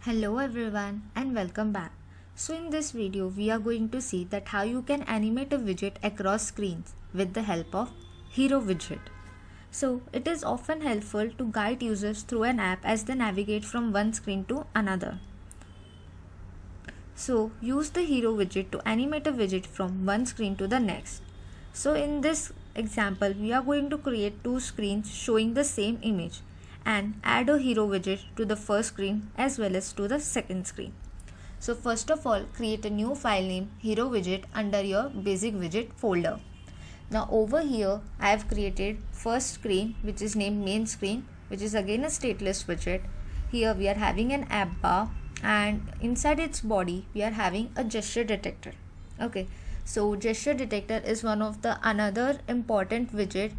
Hello everyone and welcome back. So in this video we are going to see that how you can animate a widget across screens with the help of Hero widget. So it is often helpful to guide users through an app as they navigate from one screen to another. So use the Hero widget to animate a widget from one screen to the next. So in this example we are going to create two screens showing the same image and add a Hero widget to the first screen as well as to the second screen. So first of all, create a new file name Hero widget under your basic widget folder. Now over here I have created first screen which is named main screen, which is again a stateless widget. Here we are having an app bar and inside its body we are having a gesture detector. Okay, so gesture detector is one of the another important widget,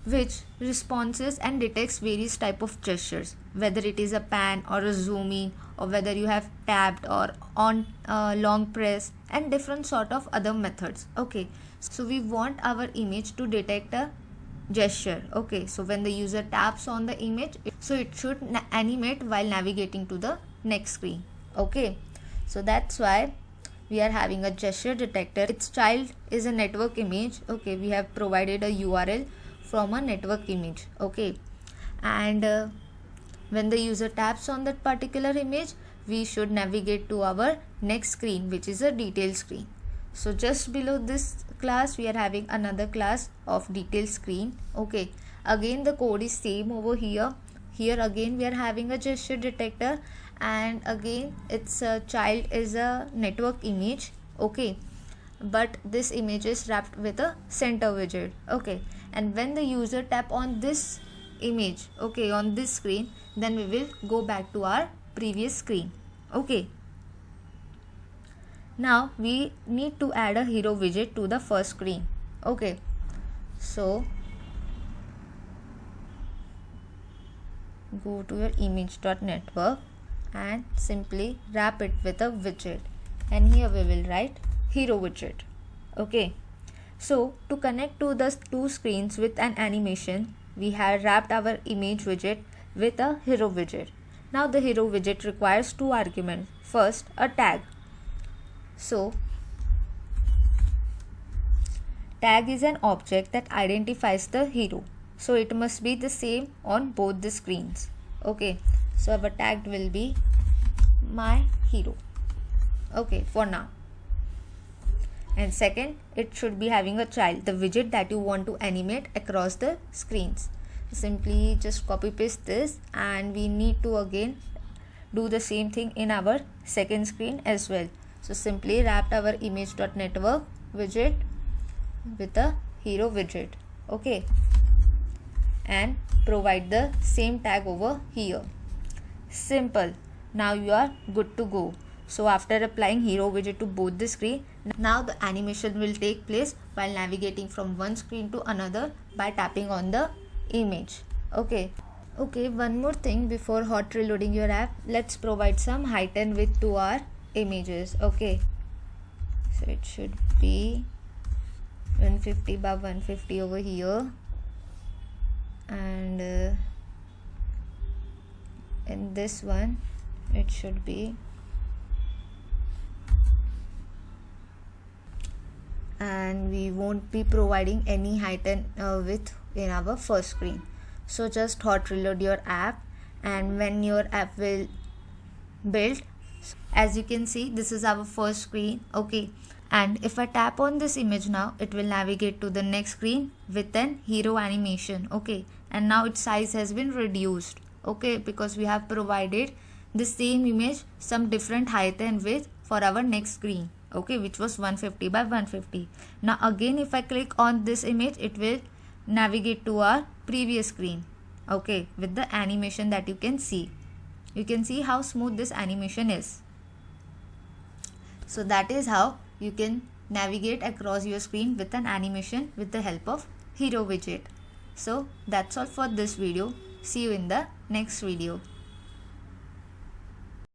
which responses and detects various type of gestures, whether it is a pan or a zoom in, or whether you have tapped or on long press and different sort of other methods. Okay, so we want our image to detect a gesture. Okay, so when the user taps on the image, so it should animate while navigating to the next screen. Okay, so that's why we are having a gesture detector. Its child is a network image. Okay, we have provided a URL from a network image. Okay, and when the user taps on that particular image, we should navigate to our next screen, which is a detail screen. So just below this class we are having another class of detail screen. Okay, again the code is same over here. Here again we are having a gesture detector and again its child is a network image. Okay, but this image is wrapped with a center widget. Okay, and when the user tap on this image, okay, on this screen, then we will go back to our previous screen. Okay, now we need to add a Hero widget to the first screen. Okay, so go to your image.network and simply wrap it with a widget, and here we will write Hero widget. Okay, so to connect to the two screens with an animation, we have wrapped our image widget with a Hero widget. Now the Hero widget requires two arguments. First, a tag. So tag is an object that identifies the hero, so it must be the same on both the screens. Okay, so our tag will be my hero. Okay, for now. And second, it should be having a child, the widget that you want to animate across the screens. Simply just copy paste this, and we need to again do the same thing in our second screen as well. So simply wrap our image.network widget with a Hero widget. Okay, and provide the same tag over here. Simple. Now you are good to go. So after applying Hero widget to both the screen, now the animation will take place while navigating from one screen to another by tapping on the image. Okay, one more thing before hot reloading your app, let's provide some height and width to our images. Okay, so it should be 150 by 150 over here, and in this one it should be, and we won't be providing any height and width in our first screen. So just hot reload your app, and when your app will build, as you can see, this is our first screen. Okay, and if I tap on this image now, it will navigate to the next screen with an Hero animation. Okay, and now its size has been reduced. Okay, because we have provided the same image some different height and width for our next screen. Okay, which was 150 by 150. Now again if I click on this image, it will navigate to our previous screen. Okay, with the animation that you can see. You can see how smooth this animation is. So that is how you can navigate across your screen with an animation with the help of Hero widget. So that's all for this video. See you in the next video.